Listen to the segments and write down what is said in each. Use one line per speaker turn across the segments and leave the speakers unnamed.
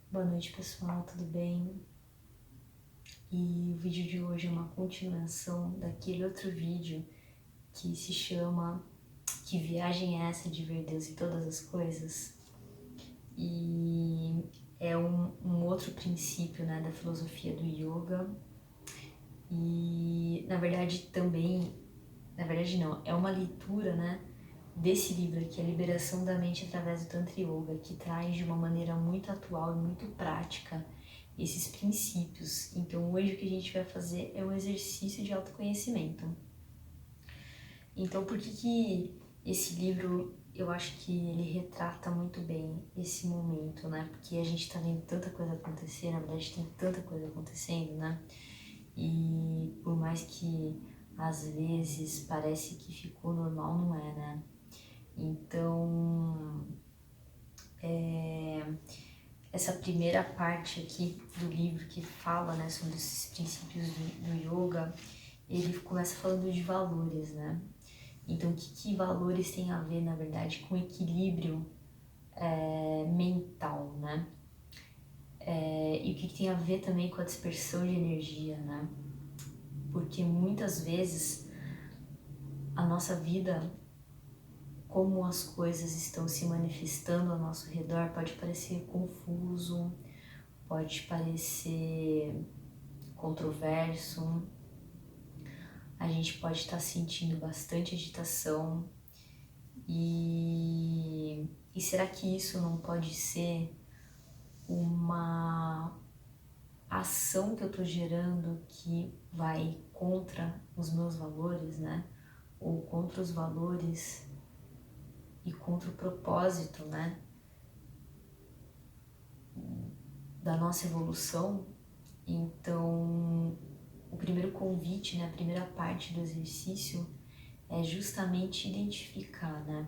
Boa noite, pessoal, tudo bem? E o vídeo de hoje é uma continuação daquele outro vídeo que se chama Que Viagem é essa de ver Deus em todas as coisas? E é um outro princípio, né, da filosofia do yoga. E na verdade não, é uma leitura, né, desse livro aqui, A Liberação da Mente através do Tantra Yoga, que traz de uma maneira muito atual e muito prática esses princípios. Então hoje o que a gente vai fazer é um exercício de autoconhecimento. Então por que esse livro, eu acho que ele retrata muito bem esse momento, né? Porque a gente tá vendo tanta coisa acontecer, na verdade tem tanta coisa acontecendo, né? E por mais que às vezes parece que ficou normal, não é, né? Então, essa primeira parte aqui do livro que fala, né, sobre esses princípios do yoga, ele começa falando de valores, né? Então, o que valores tem a ver, na verdade, com equilíbrio mental, né? E o que tem a ver também com a dispersão de energia, né? Porque muitas vezes a nossa vida, como as coisas estão se manifestando ao nosso redor, pode parecer confuso, pode parecer controverso, a gente pode estar sentindo bastante agitação e será que isso não pode ser uma ação que eu estou gerando que vai contra os meus valores, né? Ou contra os valores e contra o propósito, né? Da nossa evolução. Então, o primeiro convite, né? A primeira parte do exercício é justamente identificar, né?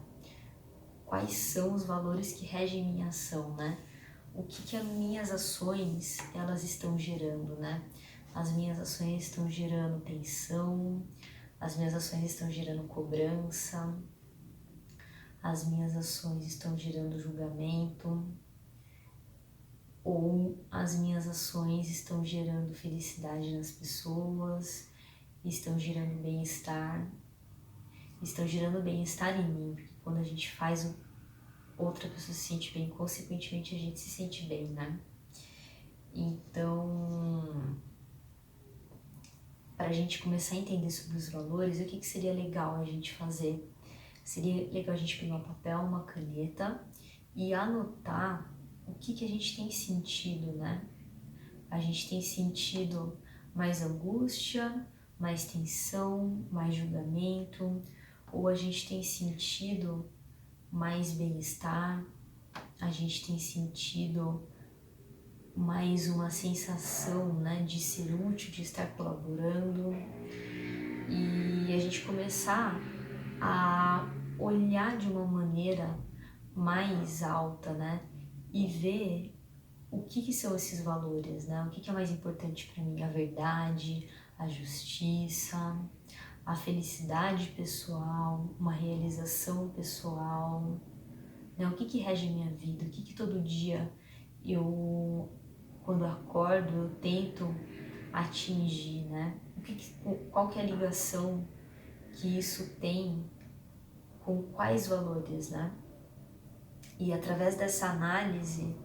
Quais são os valores que regem minha ação, né? O que as minhas ações, elas estão gerando, né? As minhas ações estão gerando tensão, as minhas ações estão gerando cobrança, as minhas ações estão gerando julgamento, ou as minhas ações estão gerando felicidade nas pessoas, estão gerando bem-estar, em mim, porque quando a gente faz outra pessoa se sente bem, consequentemente a gente se sente bem, né? Então, para a gente começar a entender sobre os valores, o que seria legal a gente fazer? Seria legal a gente pegar um papel, uma caneta e anotar o que a gente tem sentido, né? A gente tem sentido mais angústia, mais tensão, mais julgamento, ou a gente tem sentido mais bem-estar, a gente tem sentido mais uma sensação, né, de ser útil, de estar colaborando, e a gente começar a olhar de uma maneira mais alta, né, e ver o que são esses valores, né, o que é mais importante para mim, a verdade, a justiça, a felicidade pessoal, uma realização pessoal, né, o que rege a minha vida, o que todo dia eu, quando acordo, eu tento atingir, né? Qual que é a ligação que isso tem com quais valores, né? E através dessa análise,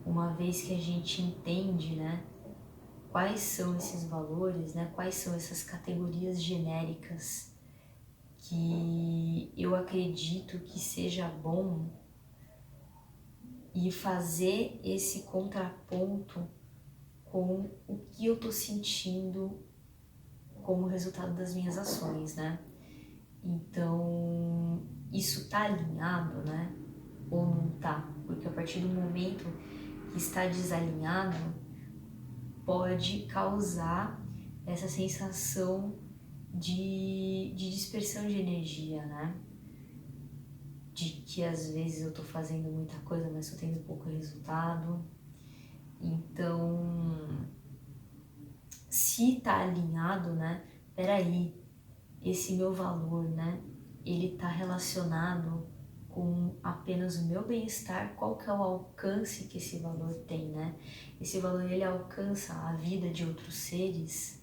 uma vez que a gente entende, né, quais são esses valores, né, quais são essas categorias genéricas que eu acredito que seja bom e fazer esse contraponto com o que eu tô sentindo como resultado das minhas ações, né? Então, isso tá alinhado, né? Ou não tá? Porque a partir do momento que está desalinhado, pode causar essa sensação de dispersão de energia, né? De que às vezes eu tô fazendo muita coisa, mas tô tendo pouco resultado. Então, se tá alinhado, né? Peraí, esse meu valor, né? Ele tá relacionado com apenas o meu bem-estar, qual que é o alcance que esse valor tem, né? Esse valor, ele alcança a vida de outros seres,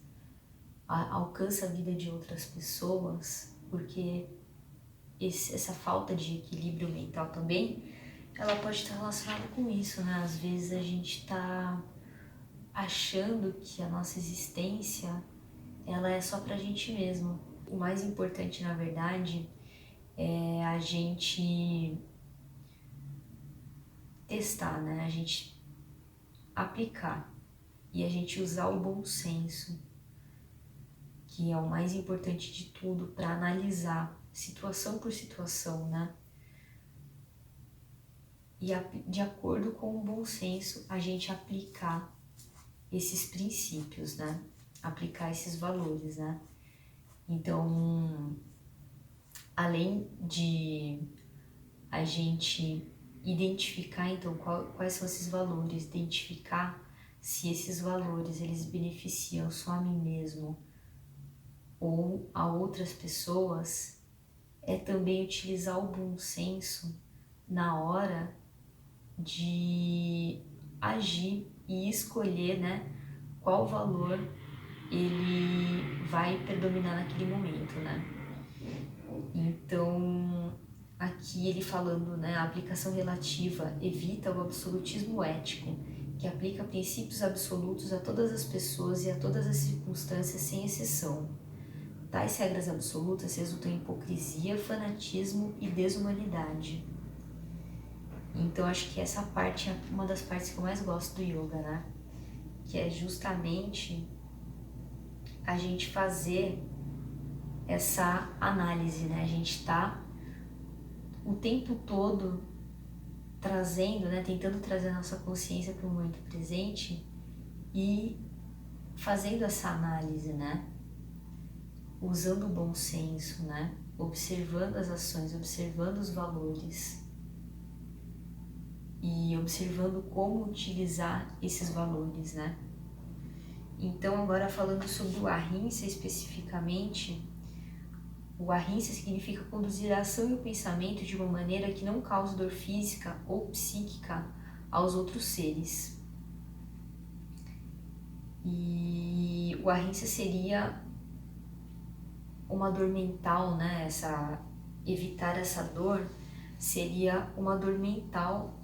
alcança a vida de outras pessoas, porque essa falta de equilíbrio mental também, ela pode estar relacionada com isso, né? Às vezes a gente está achando que a nossa existência, ela é só pra gente mesmo. O mais importante, na verdade, é a gente testar, né? A gente aplicar e a gente usar o bom senso, que é o mais importante de tudo, para analisar situação por situação, né? E de acordo com o bom senso, a gente aplicar esses princípios, né? Aplicar esses valores, né? Então, além de a gente identificar, então, quais são esses valores, identificar se esses valores, eles beneficiam só a mim mesmo ou a outras pessoas, é também utilizar o bom senso na hora de agir e escolher, né, qual valor ele vai predominar naquele momento, né? Então, aqui ele falando, né, a aplicação relativa evita o absolutismo ético, que aplica princípios absolutos a todas as pessoas e a todas as circunstâncias sem exceção. Tais regras absolutas resultam em hipocrisia, fanatismo e desumanidade. Então, acho que essa parte é uma das partes que eu mais gosto do yoga, né? Que é justamente a gente fazer essa análise, né? A gente tá o tempo todo trazendo, né? Tentando trazer a nossa consciência para o momento presente e fazendo essa análise, né? Usando o bom senso, né? Observando as ações, observando os valores e observando como utilizar esses valores, né? Então, agora falando sobre o ahimsa especificamente, o ahimsa significa conduzir a ação e o pensamento de uma maneira que não cause dor física ou psíquica aos outros seres. E o ahimsa seria uma dor mental, né? Evitar essa dor seria uma dor mental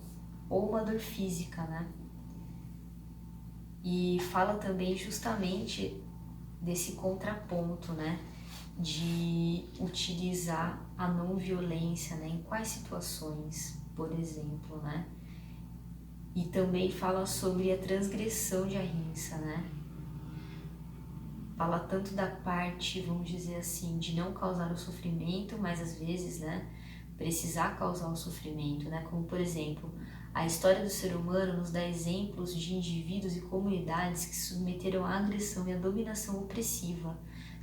ou uma dor física, né? E fala também justamente desse contraponto, né? De utilizar a não violência, né? Em quais situações, por exemplo, né? E também fala sobre a transgressão de ahimsa, né? Fala tanto da parte, vamos dizer assim, de não causar o sofrimento, mas às vezes, né? Precisar causar o sofrimento, né? Como, por exemplo, a história do ser humano nos dá exemplos de indivíduos e comunidades que se submeteram à agressão e à dominação opressiva,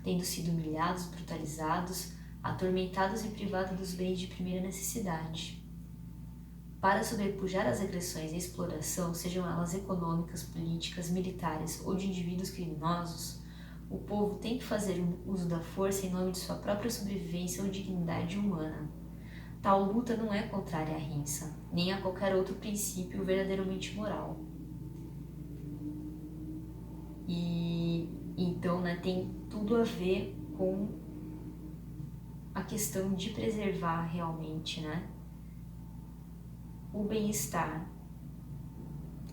tendo sido humilhados, brutalizados, atormentados e privados dos bens de primeira necessidade. Para sobrepujar as agressões e a exploração, sejam elas econômicas, políticas, militares ou de indivíduos criminosos, o povo tem que fazer uso da força em nome de sua própria sobrevivência ou dignidade humana. Tal luta não é contrária à ahimsa, nem a qualquer outro princípio verdadeiramente moral. E então, né, tem tudo a ver com a questão de preservar realmente, né, o bem-estar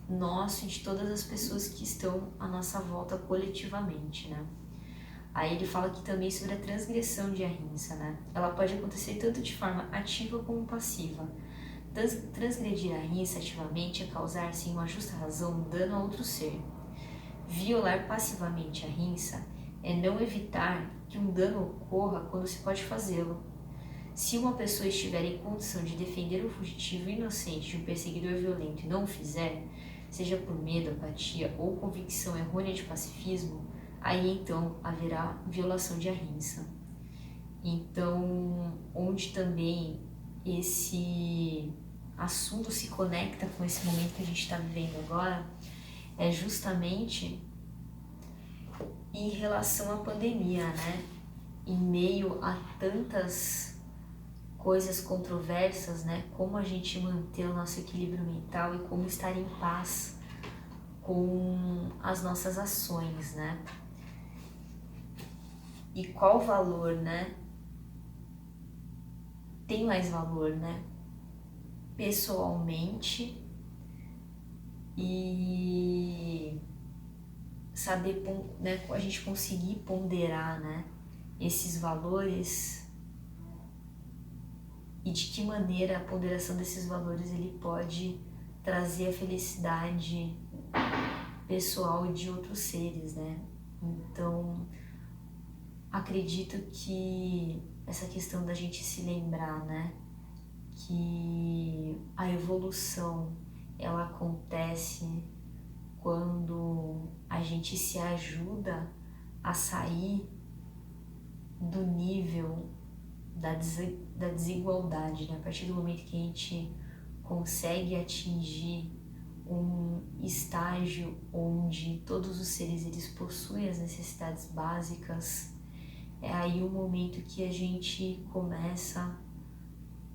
nosso e de todas as pessoas que estão à nossa volta coletivamente, né. Aí ele fala aqui também sobre a transgressão de ahimsa, né? Ela pode acontecer tanto de forma ativa como passiva. Transgredir a ahimsa ativamente é causar, sem uma justa razão, um dano a outro ser. Violar passivamente a ahimsa é não evitar que um dano ocorra quando se pode fazê-lo. Se uma pessoa estiver em condição de defender o fugitivo inocente de um perseguidor violento e não o fizer, seja por medo, apatia ou convicção errônea de pacifismo, aí então haverá violação de ahimsa. Então, onde também esse assunto se conecta com esse momento que a gente está vivendo agora, é justamente em relação à pandemia, né? Em meio a tantas coisas controversas, né? Como a gente manter o nosso equilíbrio mental e como estar em paz com as nossas ações, né? E qual valor, né? Tem mais valor, né? Pessoalmente e saber, né? A gente conseguir ponderar, né? Esses valores e de que maneira a ponderação desses valores ele pode trazer a felicidade pessoal de outros seres, né? Então, acredito que essa questão da gente se lembrar, né, que a evolução ela acontece quando a gente se ajuda a sair do nível da desigualdade, né? A partir do momento que a gente consegue atingir um estágio onde todos os seres eles possuem as necessidades básicas, é aí o momento que a gente começa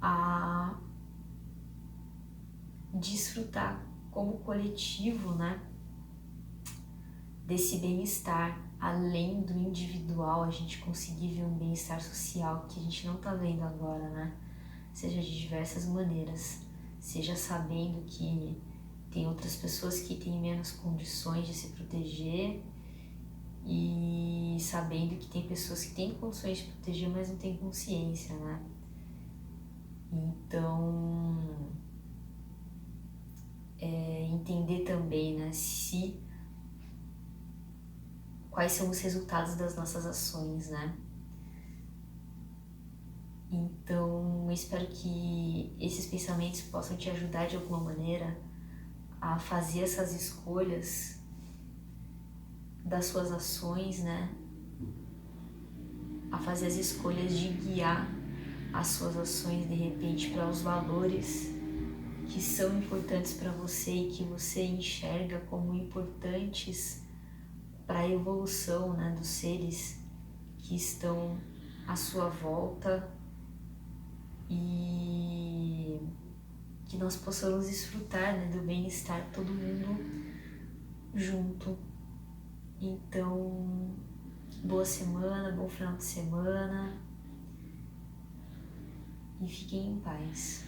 a desfrutar como coletivo, né, desse bem-estar, além do individual, a gente conseguir ver um bem-estar social que a gente não tá vendo agora, né, seja de diversas maneiras, seja sabendo que tem outras pessoas que têm menos condições de se proteger e sabendo que tem pessoas que têm condições de proteger, mas não têm consciência, né? Então, entender também, né, quais são os resultados das nossas ações, né? Então, eu espero que esses pensamentos possam te ajudar de alguma maneira a fazer essas escolhas das suas ações, né? A fazer as escolhas de guiar as suas ações de repente para os valores que são importantes para você e que você enxerga como importantes para a evolução, né, dos seres que estão à sua volta e que nós possamos desfrutar, né, do bem-estar todo mundo junto. Então, boa semana, bom final de semana e fiquem em paz.